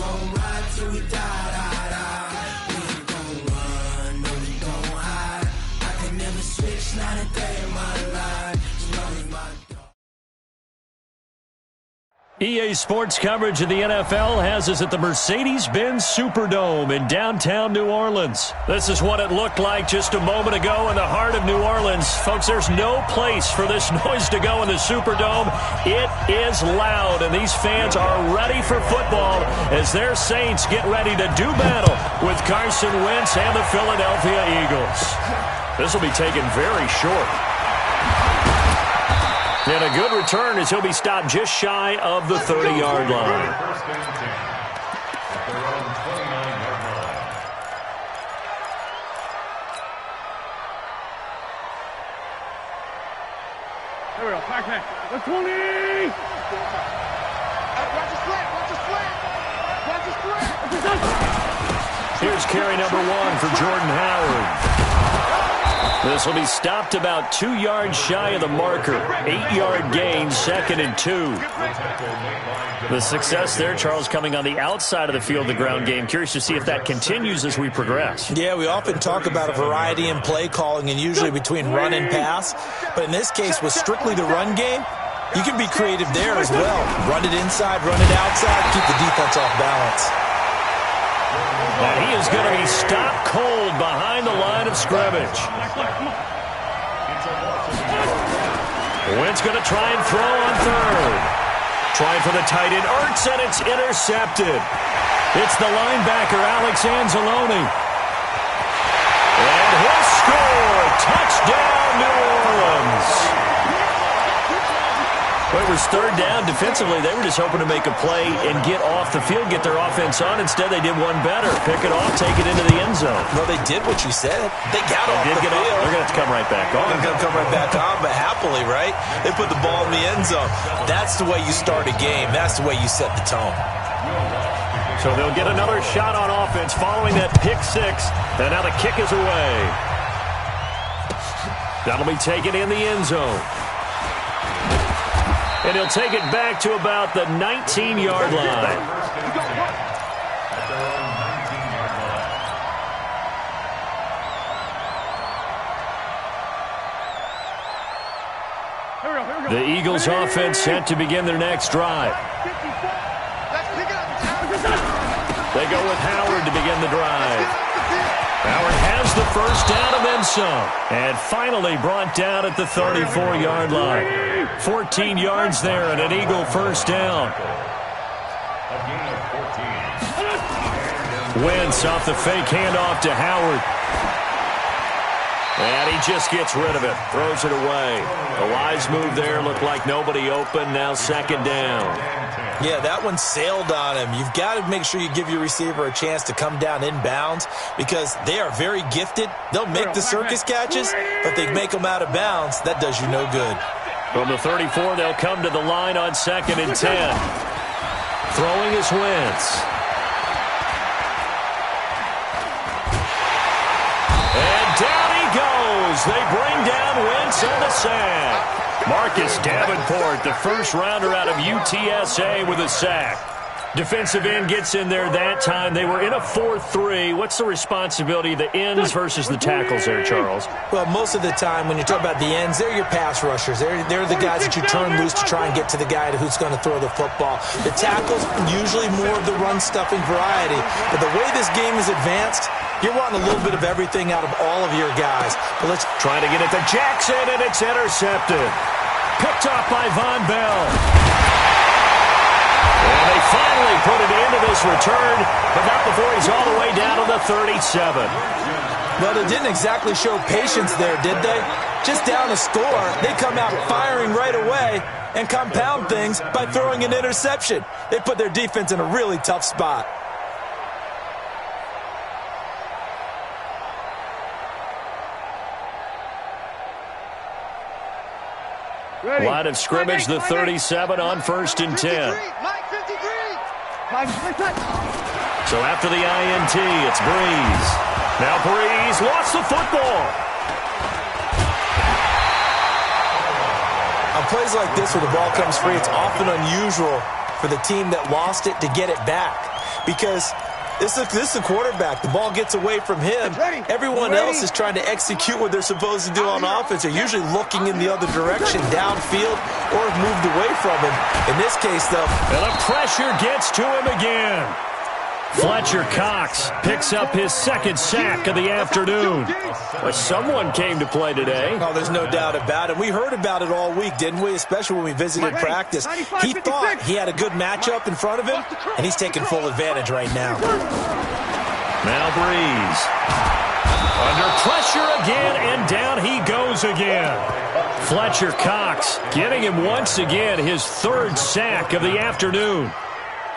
gon' ride till we die, die, die. We ain't gon' run, no, we gon' hide. I can never switch, not a day in my life. You know me, my dog. EA Sports coverage of the NFL has us at the Mercedes-Benz Superdome in downtown New Orleans. This is what it looked like just a moment ago in the heart of New Orleans. Folks, there's no place for this noise to go in the Superdome. It is loud, and these fans are ready for football as their Saints get ready to do battle with Carson Wentz and the Philadelphia Eagles. This will be taken very short. And a good return as he'll be stopped just shy of the 30-yard line. There we go. Back. The 20! Watch the slant. Here's carry number 1 for Jordan Howard. This will be stopped about 2 yards shy of the marker. 8-yard gain, 2nd and 2. The success there, Charles, coming on the outside of the field, the ground game. Curious to see if that continues as we progress. Yeah, we often talk about a variety in play calling and usually between run and pass. But in this case, with strictly the run game, you can be creative there as well. Run it inside, run it outside, keep the defense off balance. And he is going to be stopped cold behind the line of scrimmage. Wentz going to try and throw on third. Trying for the tight end, Ertz, and it's intercepted. It's the linebacker, Alex Anzalone. And he'll score. Touchdown, New Orleans. Well, it was third down. Defensively, they were just hoping to make a play and get off the field, get their offense on. Instead, they did one better. Pick it off, take it into the end zone. Well, they did what you said. They got off the field. They're going to have to come right back on. They're going to come right back on, but happily, right? They put the ball in the end zone. That's the way you start a game. That's the way you set the tone. So they'll get another shot on offense following that pick six. And now the kick is away. That'll be taken in the end zone. And he'll take it back to about the 19-yard line. The Eagles offense set to begin their next drive. They go with Howard to begin the drive. Howard has the first down and then some. And finally brought down at the 34-yard line. 14 yards there and an Eagle first down. Wentz off the fake handoff to Howard. And he just gets rid of it. Throws it away. A wise move there. Looked like nobody open. Now second down. Yeah, that one sailed on him. You've got to make sure you give your receiver a chance to come down inbounds because they are very gifted. They'll make the circus catches, but they make them out of bounds. That does you no good. From the 34, they'll come to the line on 2nd and 10. Throwing is Wentz. And down he goes. They bring down Wentz on the sack. Marcus Davenport, the first rounder out of UTSA with a sack. Defensive end gets in there that time. They were in a 4-3. What's the responsibility of the ends versus the tackles there, Charles? Well, most of the time when you talk about the ends, they're your pass rushers. They're the guys that you turn loose to try and get to the guy who's going to throw the football. The tackles, usually more of the run-stuffing variety. But the way this game is advanced, you're wanting a little bit of everything out of all of your guys. But let's try to get it to Jackson, and it's intercepted. Picked off by Von Bell. And they finally put it into this return, but not before he's all the way down to the 37. Well, they didn't exactly show patience there, did they? Just down a score, they come out firing right away and compound things by throwing an interception. They put their defense in a really tough spot. Line of scrimmage, the 37 on 1st and 10. So after the INT, it's Breeze. Now Breeze lost the football. On plays like this where the ball comes free, it's often unusual for the team that lost it to get it back. because this is a quarterback. The ball gets away from him. Everyone else is trying to execute what they're supposed to do on offense. They're usually looking in the other direction, downfield, or have moved away from him. In this case, though. And the pressure gets to him again. Fletcher Cox picks up his second sack of the afternoon. Well, someone came to play today. Oh, there's no doubt about it. We heard about it all week, didn't we? Especially when we visited practice. He thought he had a good matchup in front of him, and he's taking full advantage right now. Now Breeze. Under pressure again, and down he goes again. Fletcher Cox getting him once again his third sack of the afternoon.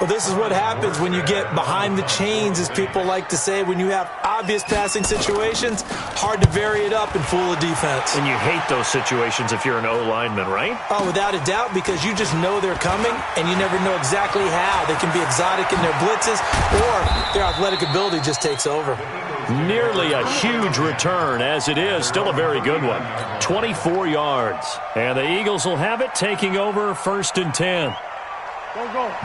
Well, this is what happens when you get behind the chains, as people like to say. When you have obvious passing situations, hard to vary it up and fool a defense. And you hate those situations if you're an O-lineman, right? Oh, without a doubt, because you just know they're coming, and you never know exactly how. They can be exotic in their blitzes, or their athletic ability just takes over. Nearly a huge return, as it is. Still a very good one. 24 yards. And the Eagles will have it, taking over 1st and 10.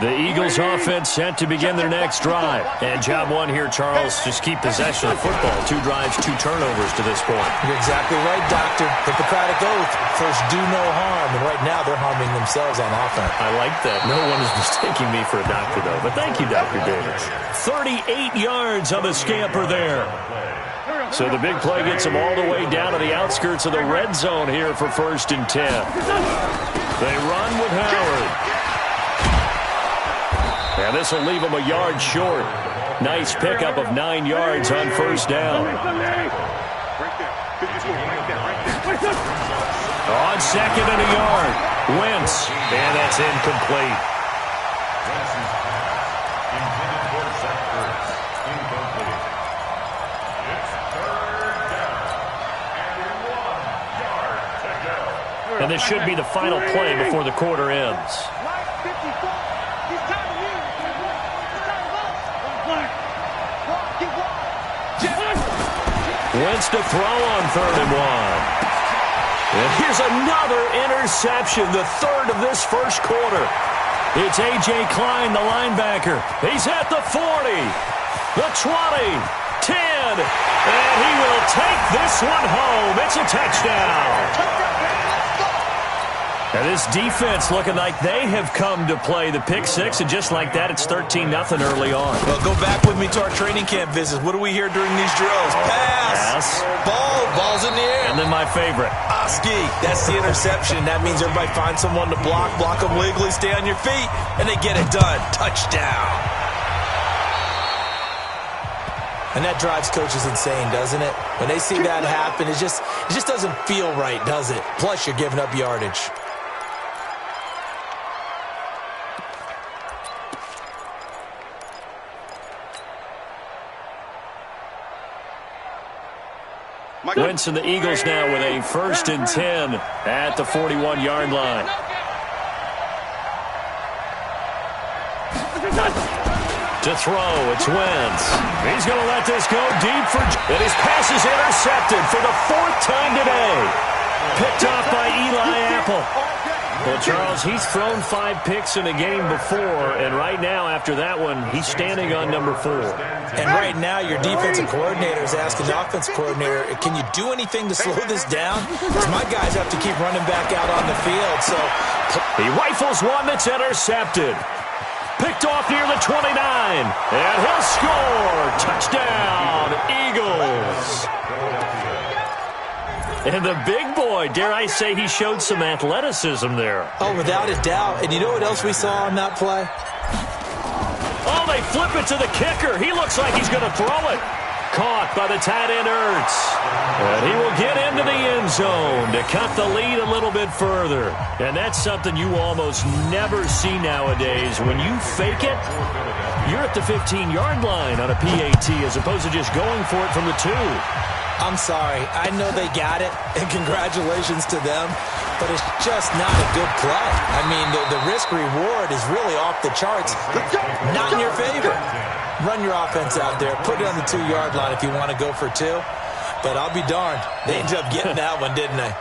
The Eagles offense set to begin their next drive. And job one here, Charles, just keep possession of football. 2 drives, 2 turnovers to this point. You're exactly right, Doctor. Hippocratic oath. First, do no harm. And right now, they're harming themselves on offense. I like that. No one is mistaking me for a doctor, though. But thank you, Dr. Davis. 38 yards on the scamper there. So the big play gets them all the way down to the outskirts of the red zone here for 1st and 10. They run with Howard. And this will leave him a yard short. Nice pickup of 9 yards on 1st down. On 2nd and a yard. Wentz. And that's incomplete. And this should be the final play before the quarter ends. Wentz to throw on 3rd and 1. And here's another interception, the 3rd of this first quarter. It's A.J. Klein, the linebacker. He's at the 40, the 20, 10, and he will take this one home. It's a touchdown. And this defense looking like they have come to play the pick six, and just like that, it's 13-0 early on. Well, go back with me to our training camp visits. What do we hear during these drills? Pass. Ball's in the air. And then my favorite. Oski. That's the interception. That means everybody finds someone to block them legally, stay on your feet, and they get it done. Touchdown. And that drives coaches insane, doesn't it? When they see that happen, it just doesn't feel right, does it? Plus, you're giving up yardage. Wentz and the Eagles now with a 1st and 10 at the 41-yard line. To throw, it's Wentz. He's going to let this go deep for... And his pass is intercepted for the 4th time today. Picked off by Eli Apple. Well, Charles, he's thrown 5 picks in a game before, and right now, after that one, he's standing on number 4. And right now, your defensive coordinator is asking the offensive coordinator, can you do anything to slow this down? Because my guys have to keep running back out on the field, so... He rifles one that's intercepted. Picked off near the 29, and he'll score. Touchdown, Eagles. And the big boy, dare I say, he showed some athleticism there. Oh, without a doubt. And you know what else we saw on that play? Oh, they flip it to the kicker. He looks like he's going to throw it. Caught by the tight end, Ertz. And he will get into the end zone to cut the lead a little bit further. And that's something you almost never see nowadays. When you fake it, you're at the 15-yard line on a PAT as opposed to just going for it from the 2. I'm sorry. I know they got it, and congratulations to them, but it's just not a good play. I mean, the risk-reward is really off the charts. Not in your favor. Run your offense out there. Put it on the 2-yard line if you want to go for 2. But I'll be darned. They ended up getting that one, didn't they?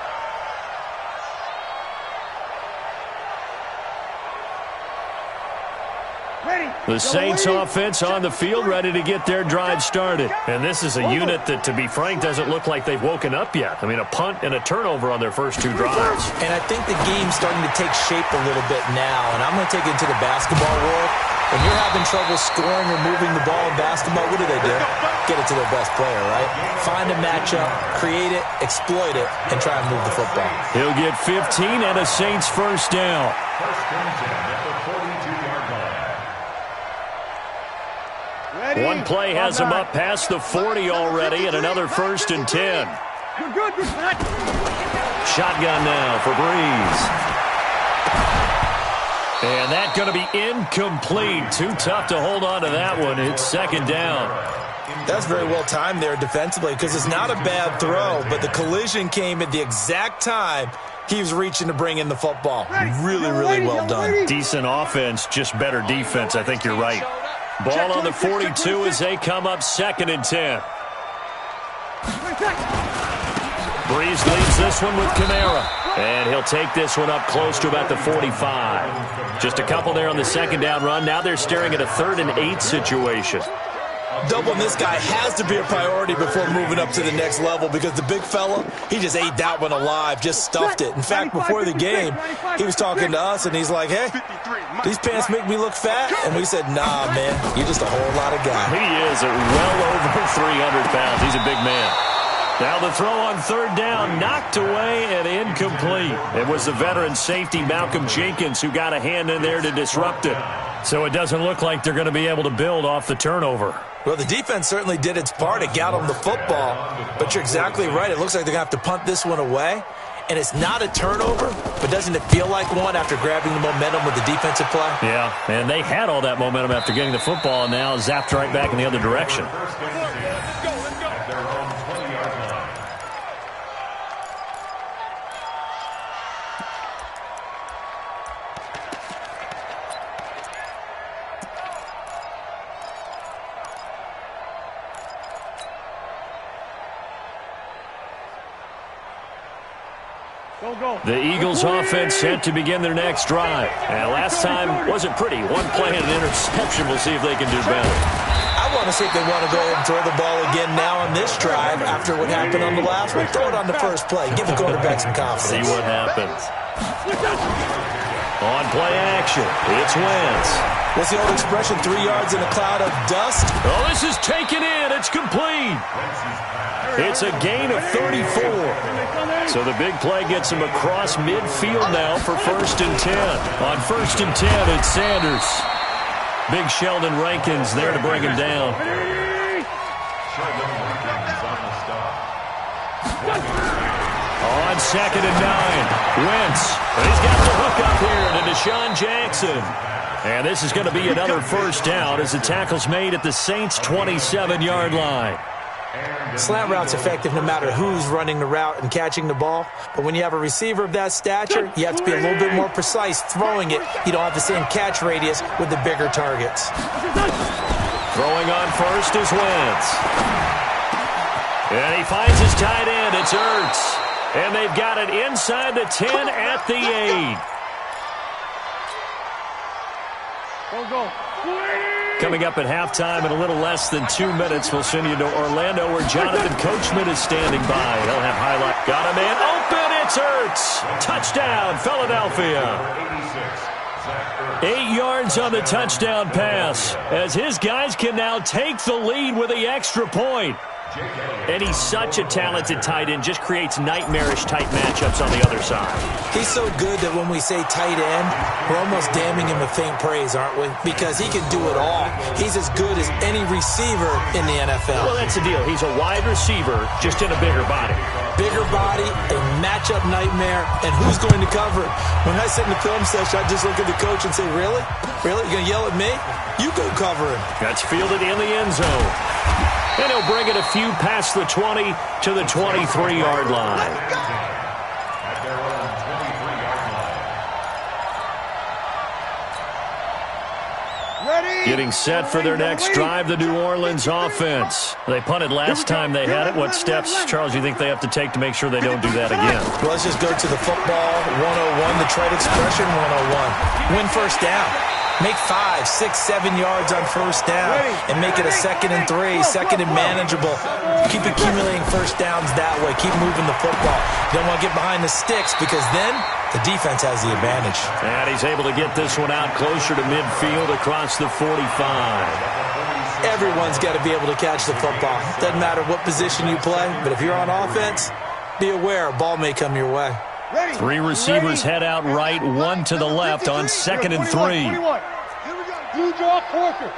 Ready. The Saints offense on the field, ready to get their drive started. And this is a unit that, to be frank, doesn't look like they've woken up yet. I mean, a punt and a turnover on their first 2 drives. And I think the game's starting to take shape a little bit now. And I'm going to take it to the basketball world. When you're having trouble scoring or moving the ball in basketball, what do? Get it to their best player, right? Find a matchup, create it, exploit it, and try and move the football. He'll get 15 and a Saints first down. One play has him up past the 40 already, and another 1st and 10. You're good, you're back. Shotgun now for Breeze. And that's going to be incomplete. Too tough to hold on to that one. It's 2nd down. That's very well timed there defensively because it's not a bad throw, but the collision came at the exact time he was reaching to bring in the football. Really, really well done. Decent offense, just better defense. I think you're right. Ball on the 42 as they come up 2nd and 10. Breeze leads this one with Kamara. And he'll take this one up close to about the 45. Just a couple there on the 2nd down run. Now they're staring at a 3rd and 8 situation. Doubling this guy has to be a priority before moving up to the next level because the big fella, he just ate that one alive, just stuffed it. In fact, before the game, he was talking to us, and he's like, hey, these pants make me look fat? And we said, nah, man, you're just a whole lot of guy. He is well over 300 pounds. He's a big man. Now the throw on 3rd down, knocked away and incomplete. It was the veteran safety, Malcolm Jenkins, who got a hand in there to disrupt it. So it doesn't look like they're going to be able to build off the turnover. Well, the defense certainly did its part. It got them the football. But you're exactly right. It looks like they're going to have to punt this one away. And it's not a turnover, but doesn't it feel like one after grabbing the momentum with the defensive play? Yeah, and they had all that momentum after getting the football, and now zapped right back in the other direction. The Eagles offense set to begin their next drive. And last time wasn't pretty. One play and an interception. We'll see if they can do better. I want to see if they want to go ahead and throw the ball again now on this drive after what happened on the last one. Throw it on the first play. Give the quarterback some confidence. See what happens. On play action, it's Wentz. What's the old expression? 3 yards in a cloud of dust? Oh, this is taken in. It's complete. It's a gain of 34. So the big play gets him across midfield now for 1st and 10. On 1st and 10, it's Sanders. Big Sheldon Rankins there to bring him down. On 2nd and 9, Wentz. He's got the hook up here to Deshaun Jackson. And this is going to be another 1st down as the tackle's made at the Saints' 27-yard line. Slant route's effective no matter who's running the route and catching the ball. But when you have a receiver of that stature, you have to be a little bit more precise throwing it. You don't have the same catch radius with the bigger targets. Throwing on 1st is Wentz. And he finds his tight end. It's Ertz. And they've got it inside the 10 at the 8. Go. Coming up at halftime in a little less than 2 minutes, we'll send you to Orlando where Jonathan Coachman is standing by. He'll have highlight. Got a man open. It's Ertz. Touchdown, Philadelphia. 8 yards on the touchdown pass as his guys can now take the lead with the extra point. And he's such a talented tight end, just creates nightmarish-type matchups on the other side. He's so good that when we say tight end, we're almost damning him with faint praise, aren't we? Because he can do it all. He's as good as any receiver in the NFL. Well, that's the deal. He's a wide receiver, just in a bigger body. Bigger body, a matchup nightmare, and who's going to cover it? When I sit in the film session, I just look at the coach and say, really? Really? You're going to yell at me? You go cover him. That's fielded in the end zone. And he'll bring it a few past the 20 to the 23-yard line. Getting set for their next drive, the New Orleans offense. They punted last time they had it. What steps, Charles, do you think they have to take to make sure they don't do that again? Well, let's just go to the football 101, the trade expression 101. Win 1st down. Make 5, 6, 7 yards on first down and make it a 2nd and 3, 2nd and manageable. Keep accumulating first downs that way. Keep moving the football. You don't want to get behind the sticks because then the defense has the advantage. And he's able to get this one out closer to midfield across the 45. Everyone's got to be able to catch the football. Doesn't matter what position you play, but if you're on offense, be aware a ball may come your way. 3 receivers head out right, 1 to the left on 2nd and 3. Blue jaw quarter.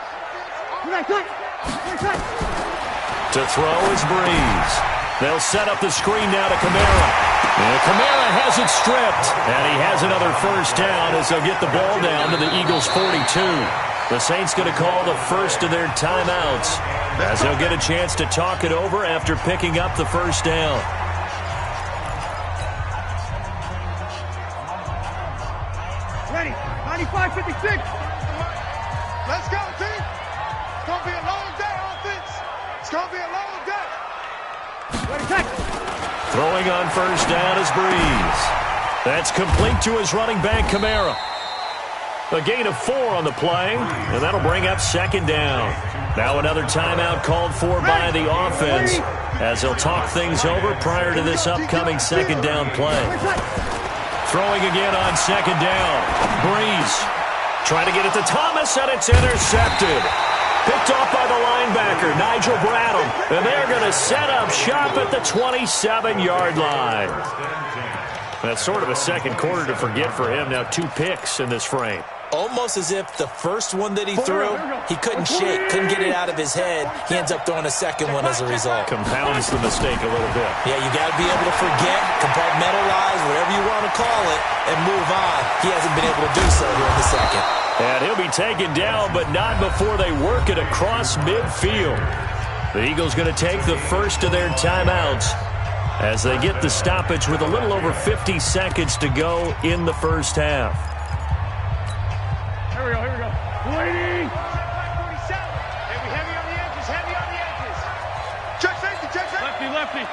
To throw is Breeze. They'll set up the screen now to Kamara. And Kamara has it stripped. And he has another first down as they'll get the ball down to the Eagles' 42. The Saints going to call the first of their timeouts as they'll get a chance to talk it over after picking up the first down. Ready. 95-56. Let's go, team. It's going to be a long day, offense. It's going to be a long day. Ready, check. Throwing on first down is Breeze. That's complete to his running back, Kamara. A gain of 4 on the play, and that'll bring up 2nd down. Now another timeout called for by the offense as they'll talk things over prior to this upcoming 2nd down play. Throwing again on 2nd down. Breeze trying to get it to Thomas, and it's intercepted. Picked off by the linebacker, Nigel Bradham. And they're going to set up shop at the 27-yard line. That's sort of a second quarter to forget for him. Now 2 picks in this frame. Almost as if the first one that he threw, he couldn't shake, couldn't get it out of his head. He ends up throwing a second one as a result. Compounds the mistake a little bit. Yeah, you got to be able to forget, compartmentalize, whatever you want to call it, and move on. He hasn't been able to do so here in the second. And he'll be taken down, but not before they work it across midfield. The Eagles going to take the first of their timeouts as they get the stoppage with a little over 50 seconds to go in the first half. Here we go. Waiting. 47. Heavy on the edges, heavy on the edges. Check safety. Lefty.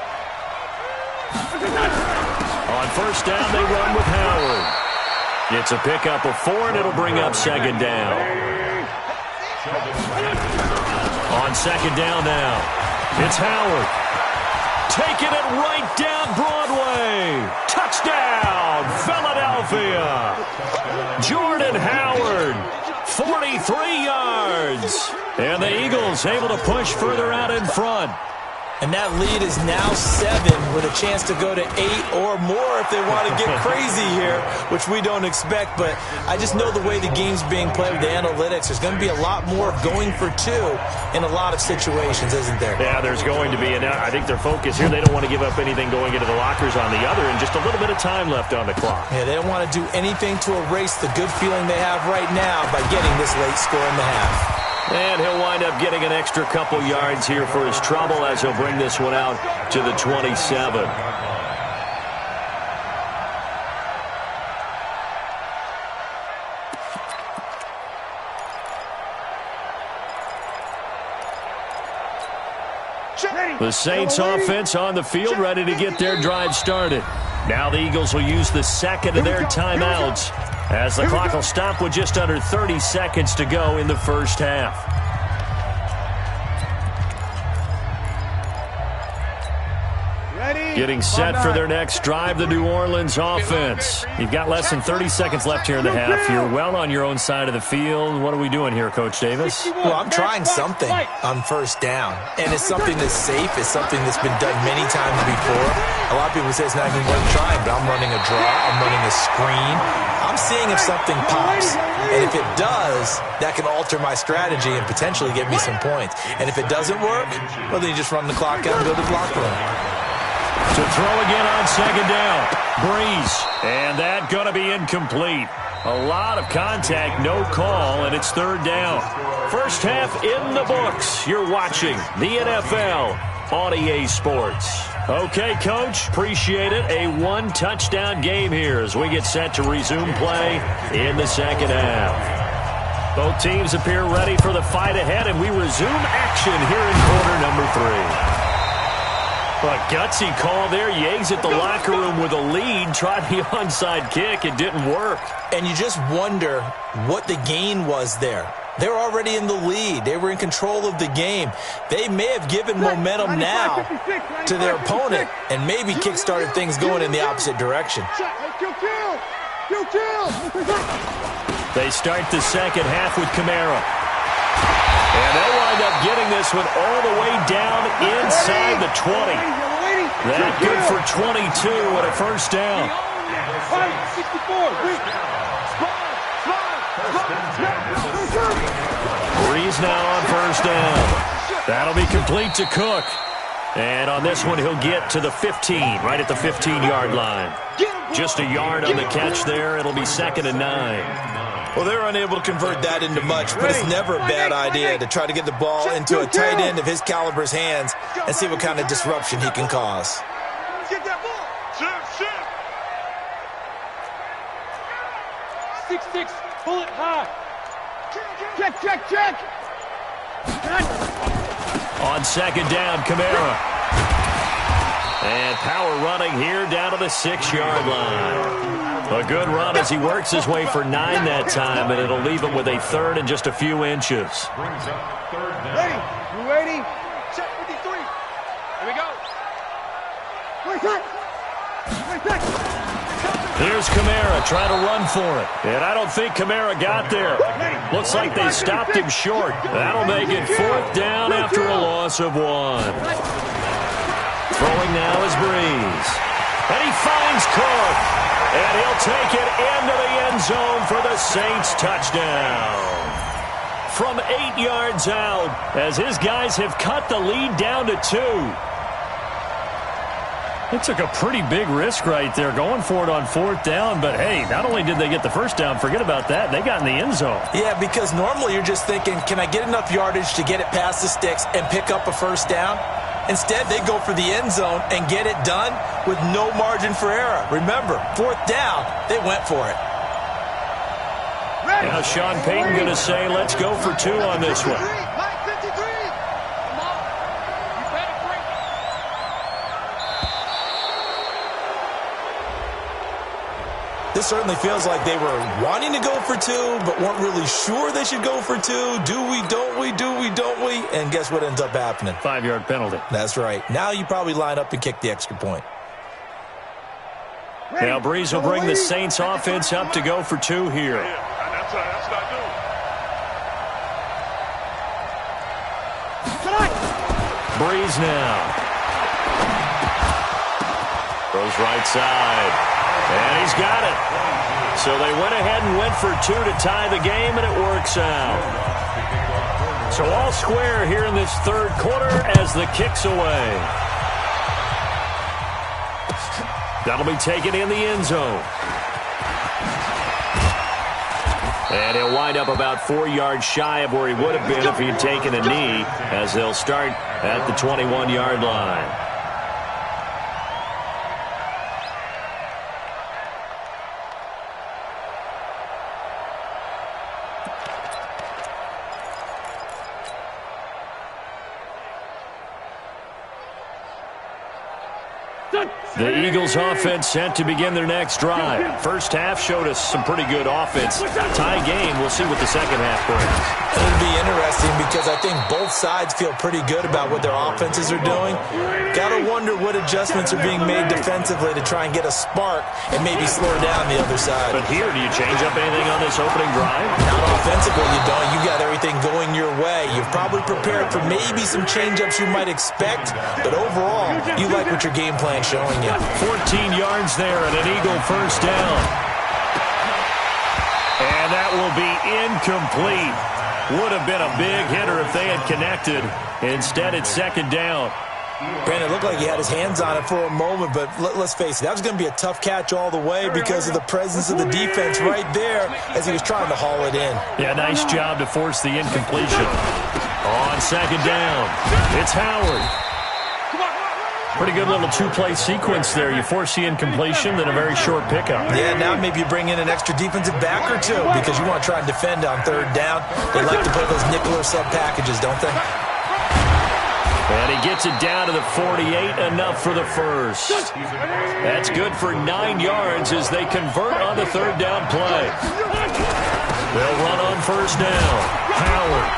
On first down, they run with Howard. It's a pickup of 4, and it'll bring up 2nd down. On 2nd down now, it's Howard. Taking it right down Broadway. Touchdown, Philadelphia. Jordan Howard, 43 yards. And the Eagles able to push further out in front. And that lead is now 7 with a chance to go to 8 or more if they want to get crazy here, which we don't expect. But I just know the way the game's being played with the analytics, there's going to be a lot more going for 2 in a lot of situations, isn't there? Yeah, there's going to be. And I think their focus here, they don't want to give up anything going into the lockers on the other, and just a little bit of time left on the clock. Yeah, they don't want to do anything to erase the good feeling they have right now by getting this late score in the half. And he'll wind up getting an extra couple yards here for his trouble as he'll bring this one out to the 27. The Saints offense on the field, ready to get their drive started. Now the Eagles will use the second of their timeouts as the clock will stop with just under 30 seconds to go in the first half. Getting set for their next drive, the New Orleans offense. You've got less than 30 seconds left here in the half. You're well on your own side of the field. What are we doing here, Coach Davis? Well, I'm trying something on first down. And it's something that's safe. It's something that's been done many times before. A lot of people say it's not even worth trying, but I'm running a draw. I'm running a screen. I'm seeing if something pops. And if it does, that can alter my strategy and potentially get me some points. And if it doesn't work, well, then you just run the clock out and go to the locker room. To throw again on second down. Breeze. And that going to be incomplete. A lot of contact, no call, and it's third down. First half in the books. You're watching the NFL on EA Sports. Okay, Coach, appreciate it. A one-touchdown game here as we get set to resume play in the second half. Both teams appear ready for the fight ahead, and we resume action here in quarter number 3. A gutsy call there. You exit the locker room with a lead. Tried the onside kick. It didn't work. And you just wonder what the gain was there. They're already in the lead. They were in control of the game. They may have given momentum now to their opponent and maybe kick-started things going in the opposite direction. They start the second half with Kamara. And they'll wind up getting this one all the way down inside the 20. That good for 22 and a first down. Breeze now on first down. That'll be complete to Cook. And on this one, he'll get to the 15, right at the 15-yard line. Just a yard on the catch there. It'll be 2nd and 9. Well, they're unable to convert that into much, but it's never a bad idea to try to get the ball into a tight end of his caliber's hands and see what kind of disruption he can cause. Get that ball. 6-6, pull it high. Check. On second down, Kamara. And power running here down to the 6-yard line. A good run as he works his way for 9 that time, and it'll leave him with a 3rd and just a few inches. Ready? You ready? Check 53. Here we go. Here's Kamara trying to run for it. And I don't think Kamara got there. Looks like they stopped him short. That'll make it 4th down after a loss of 1. Throwing now is Breeze. And he finds Cook. And he'll take it into the end zone for the Saints touchdown. From 8 yards out, as his guys have cut the lead down to 2. It took a pretty big risk right there going for it on 4th down. But, hey, not only did they get the first down, forget about that, they got in the end zone. Yeah, because normally you're just thinking, can I get enough yardage to get it past the sticks and pick up a first down? Instead, they go for the end zone and get it done with no margin for error. Remember, 4th down, they went for it. Now Sean Payton going to say, let's go for 2 on this one. This certainly feels like they were wanting to go for 2, but weren't really sure they should go for 2. Do we, don't we, do we, don't we? And guess what ends up happening? 5-yard penalty. That's right. Now you probably line up and kick the extra point. Now Breeze will bring the Saints offense up to go for 2 here. That's not good. Breeze now. Throws right side. And he's got it. So they went ahead and went for 2 to tie the game, and it works out. So all square here in this 3rd quarter as the kick's away. That'll be taken in the end zone. And he'll wind up about 4 yards shy of where he would have been if he had taken a knee, as they'll start at the 21-yard line. The Eagles offense set to begin their next drive. First half showed us some pretty good offense. Tie game, we'll see what the second half brings. It'll be interesting because I think both sides feel pretty good about what their offenses are doing. Got to wonder what adjustments are being made defensively to try and get a spark and maybe slow down the other side. But here, do you change up anything on this opening drive? Not offensively, you don't. You got everything going your way. You've probably prepared for maybe some change-ups you might expect, but overall, you like what your game plan's showing you. 14 yards there and an Eagle first down. And that will be incomplete. Would have been a big hitter if they had connected. Instead, it's second down. Brandon, it looked like he had his hands on it for a moment, but let's face it, that was going to be a tough catch all the way because of the presence of the defense right there as he was trying to haul it in. Yeah, nice job to force the incompletion. On second down, it's Howard. Pretty good little two-play sequence there. You force the incompletion, then a very short pickup. Yeah, now maybe you bring in an extra defensive back or two because you want to try and defend on third down. They like to play those nickel or sub packages, don't they? And he gets it down to the 48, enough for the first. That's good for 9 yards as they convert on the third down play. They'll run on first down. Howard.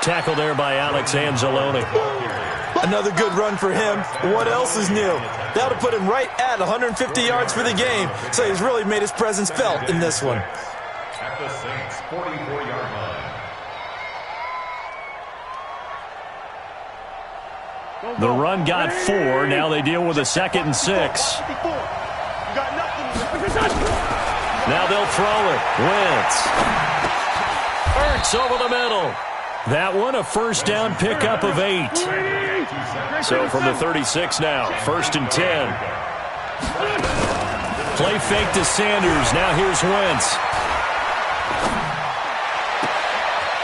Tackle there by Alex Anzalone. Another good run for him. What else is new? That'll put him right at 150 yards for the game, so he's really made his presence felt in this one. At the Saints' 44-yard line. The run got 4. Now they deal with a 2nd and 6. Now they'll throw it. Wentz. Ertz over the middle. That one a first down pickup of 8. So from the 36 now, 1st and 10. Play fake to Sanders. Now here's Wentz.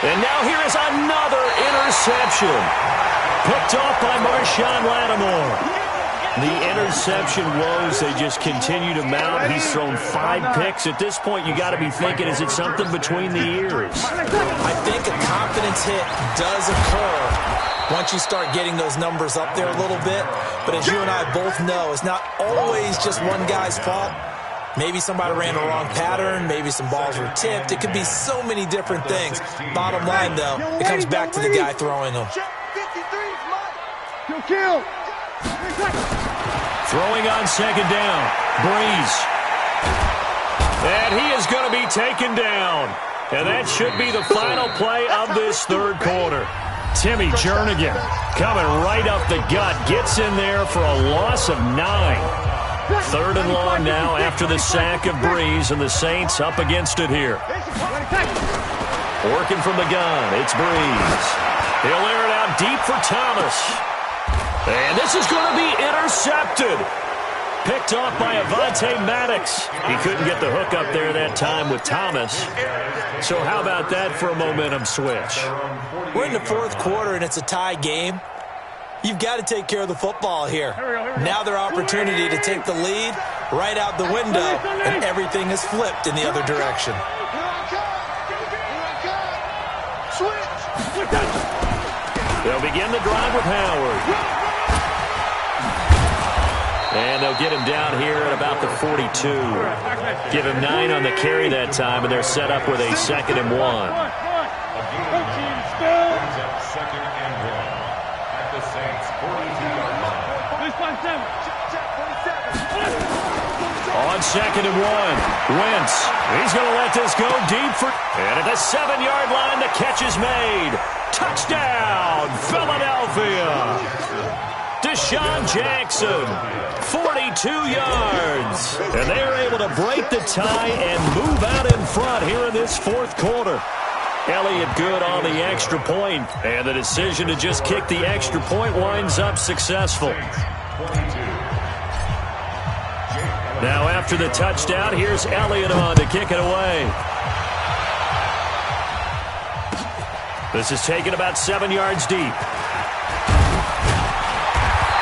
And now here is another interception. Picked off by Marshawn Lattimore. The interception woes, they just continue to mount. He's thrown 5 picks. At this point, you got to be thinking, is it something between the ears? I think a confidence hit does occur once you start getting those numbers up there a little bit. But as you and I both know, it's not always just one guy's fault. Maybe somebody ran the wrong pattern. Maybe some balls were tipped. It could be so many different things. Bottom line, though, it comes back to the guy throwing them. Throwing on 2nd down. Breeze. And he is going to be taken down. And that should be the final play of this third quarter. Timmy Jernigan coming right up the gut. Gets in there for a loss of 9. 3rd and long now after the sack of Breeze, and the Saints up against it here. Working from the gun, it's Breeze. He'll air it out deep for Thomas. And this is going to be intercepted. Picked off by Avonte Maddox. He couldn't get the hook up there that time with Thomas. So how about that for a momentum switch? We're in the 4th quarter, and it's a tie game. You've got to take care of the football here. Now their opportunity to take the lead right out the window, and everything is flipped in the other direction. They'll begin the drive with Howard. And they'll get him down here at about the 42. Give him 9 on the carry that time, and they're set up with a 2nd and 1. On 2nd and 1, Wentz. He's going to let this go deep for... And at the 7-yard line, the catch is made. Touchdown, Philadelphia. Deshaun Jackson, 42 yards. And they are able to break the tie and move out in front here in this 4th quarter. Elliott good on the extra point, and the decision to just kick the extra point winds up successful. Now after the touchdown, here's Elliott on to kick it away. This is taken about 7 yards deep.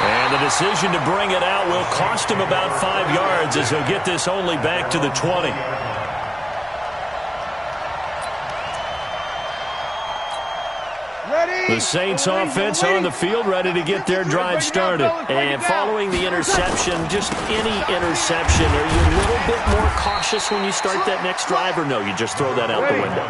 And the decision to bring it out will cost him about 5 yards as he'll get this only back to the 20. The Saints offense on the field, ready to get their drive started. And following the interception, just any interception, are you a little bit more cautious when you start that next drive, or no, you just throw that out the window?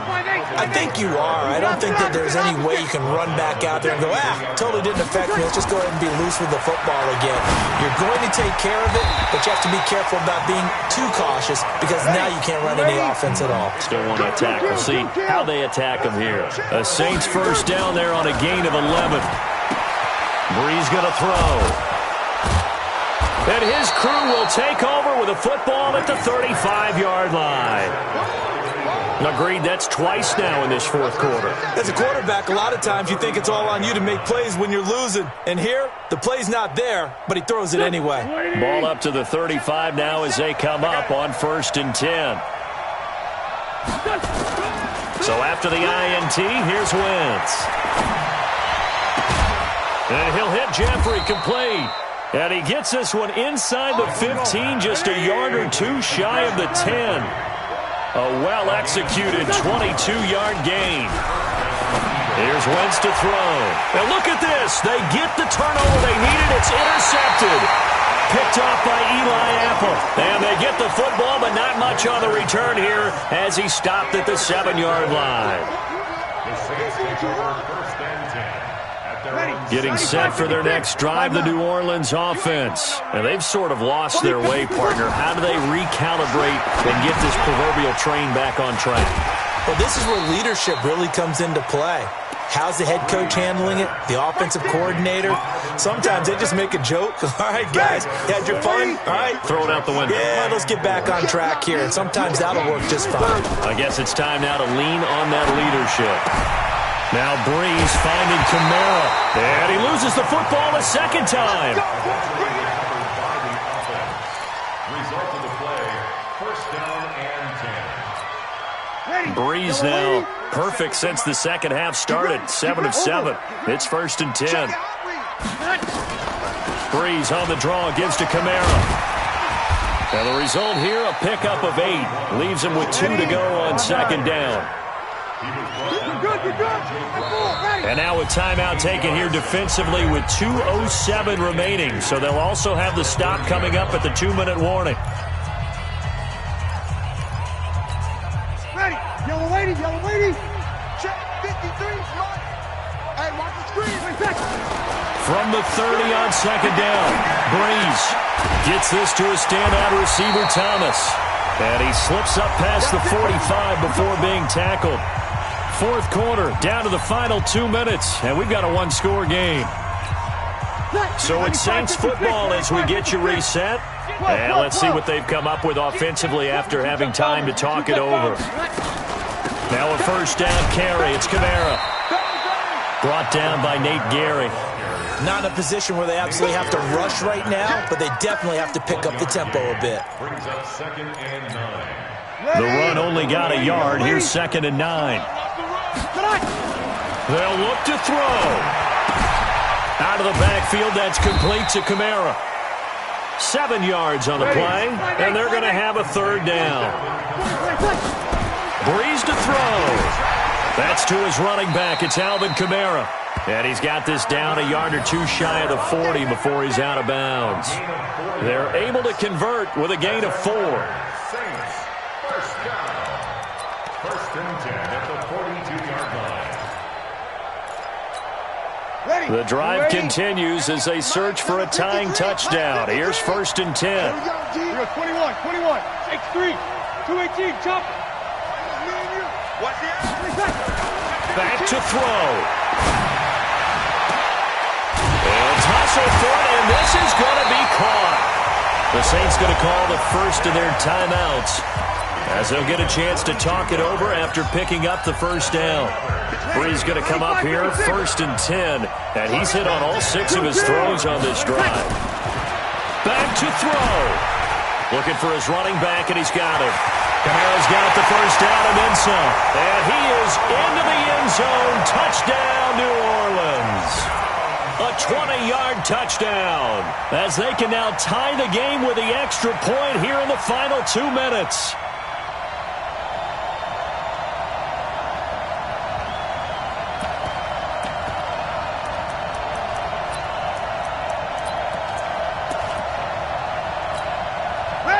I think you are. I don't think that there's any way you can run back out there and go, totally didn't affect me. Let's just go ahead and be loose with the football again. You're going to take care of it, but you have to be careful about being too cautious because now you can't run any offense at all. Still want to attack. We'll see how they attack them here. A Saints first down there on a gain of 11. Breeze going to throw. And his crew will take over with a football at the 35-yard line. Agreed, that's twice now in this 4th quarter. As a quarterback, a lot of times you think it's all on you to make plays when you're losing. And here, the play's not there, but he throws it anyway. Ball up to the 35 now as they come up on 1st and 10. So after the INT, here's Wentz. And he'll hit Jeffrey complete. And he gets this one inside the 15, just a yard or 2 shy of the 10. A well-executed 22-yard gain. Here's Wentz to throw. And look at this. They get the turnover they needed. It's intercepted. Picked off by Eli Apple. And they get the football, but not much on the return here as he stopped at the 7-yard line. The Saints take over first and 10 at their own Getting set for their next drive, the New Orleans offense. And they've sort of lost their way, partner. How do they recalibrate and get this proverbial train back on track? Well, this is where leadership really comes into play. How's the head coach handling it? The offensive coordinator? Sometimes they just make a joke. All right, guys, you had your fun? All right. Throw it out the window. Yeah, let's get back on track here. And sometimes that'll work just fine. I guess it's time now to lean on that leadership. Now Breeze finding Kamara. And he loses the football a second time. Result of the play, first down and 10. Breeze now perfect since the second half started. 7 of 7. It's first and 10. Breeze on the draw, gives to Kamara. And the result here, a pickup of 8. Leaves him with 2 to go on second down. And now a timeout taken here defensively with 2:07 remaining. So they'll also have the stop coming up at the 2-minute warning. Ready. Yellow lady. Check 53. Hey, watch the screen. From the 30 on second down, Breeze gets this to a standout receiver, Thomas. And he slips up past the 45 before being tackled. Fourth quarter, down to the final 2 minutes, and we've got a one-score game. So it's Saints football as we get you reset. And let's see what they've come up with offensively after having time to talk it over. Now a first down carry. It's Kamara. Brought down by Nate Gary. Not in a position where they absolutely have to rush right now, but they definitely have to pick up the tempo a bit. Brings up second and 9. The run only got a yard. Here's second and 9. They'll look to throw. Out of the backfield, that's complete to Kamara. 7 yards on the play, and they're going to have a third down. Breeze to throw. That's to his running back. It's Alvin Kamara. And he's got this down a yard or 2 shy of the 40 before he's out of bounds. They're able to convert with a gain of 4. Saints, first down. First and 10 at the 42-yard line. The drive continues as they search for a tying touchdown. Here's first and 10. Here we go, 21. X3. 218. Chop. Back to throw. And tussle for it, and this is going to be caught. The Saints going to call the first of their timeouts as they'll get a chance to talk it over after picking up the first down. Breeze going to come up here, first and 10, and he's hit on all 6 of his throws on this drive. Back to throw. Looking for his running back, and he's got him. Kamara's got the first down and then some. And he is into the end zone. Touchdown, New Orleans. A 20-yard touchdown as they can now tie the game with the extra point here in the final 2 minutes.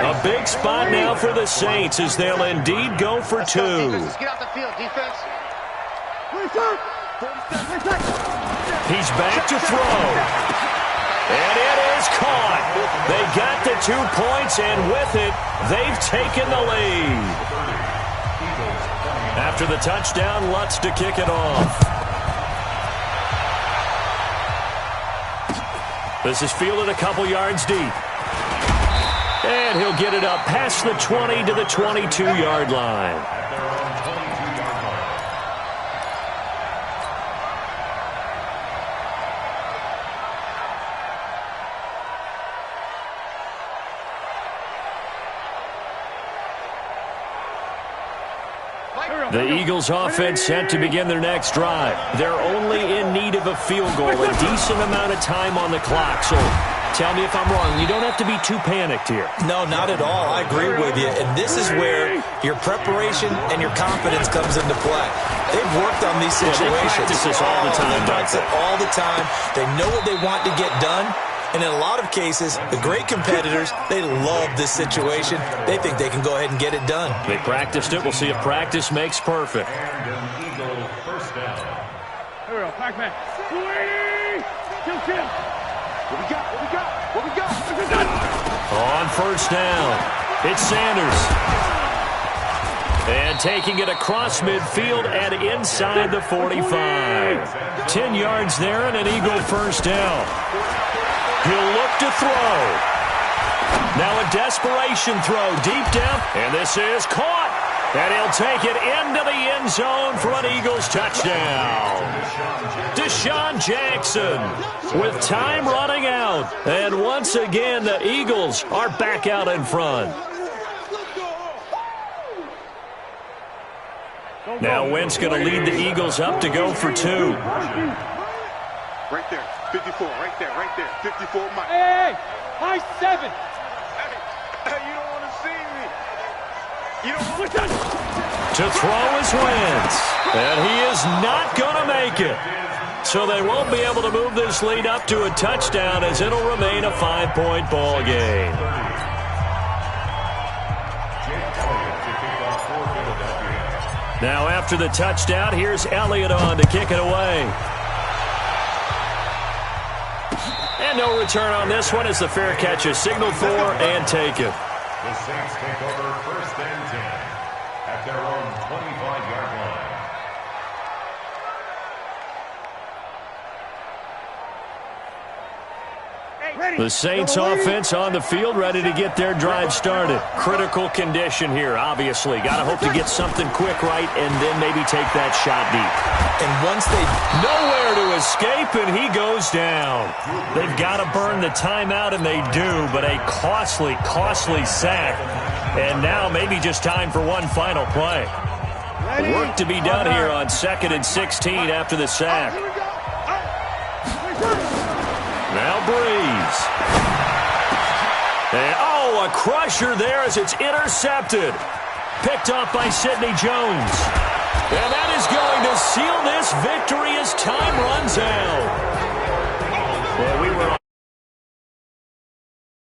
A big spot now for the Saints as they'll indeed go for 2. Get out the field, defense. He's back to throw. And it is caught. They got the 2 points, and with it, they've taken the lead. After the touchdown, Lutz to kick it off. This is fielded a couple yards deep. And he'll get it up past the 20 to the 22-yard line. The Eagles offense set to begin their next drive. They're only in need of a field goal, a decent amount of time on the clock. So tell me if I'm wrong. You don't have to be too panicked here. No, not at all. I agree with you. And this is where your preparation and your confidence comes into play. They've worked on these situations. They practice this all the time. They practice it all the time. They know what they want to get done. And in a lot of cases, the great competitors, they love this situation. They think they can go ahead and get it done. They practiced it. We'll see if practice makes perfect. And an Eagle first down. Here we go, Pac-Man. Kill. What we got? On first down, it's Sanders. And taking it across midfield and inside the 45. 10 yards there and an Eagle first down. He'll look to throw. Now a desperation throw deep down. And this is caught. And he'll take it into the end zone for an Eagles touchdown. Deshaun Jackson with time running out. And once again, the Eagles are back out in front. Now Wentz going to lead the Eagles up to go for 2. Right there, 54, right there, 54 Mike. Hey, high 7. Hey, you don't want to see me. You don't want to. To throw is Wentz, and he is not going to make it. So they won't be able to move this lead up to a touchdown as it'll remain a 5-point ball game. Now after the touchdown, here's Elliott on to kick it away. And no return on this one as the fair catch is signaled for and taken. The Saints take over first and 10 at their own 25-yard line. The Saints offense on the field, ready to get their drive started. Critical condition here, obviously. Got to hope to get something quick right and then maybe take that shot deep. And once they... Nowhere to escape, and he goes down. They've got to burn the timeout, and they do, but a costly, costly sack. And now maybe just time for one final play. Work to be done here on 2nd and 16 after the sack. Now Breeze. And, a crusher there as it's intercepted. Picked off by Sidney Jones. And that is going to seal this victory as time runs out. Well, we were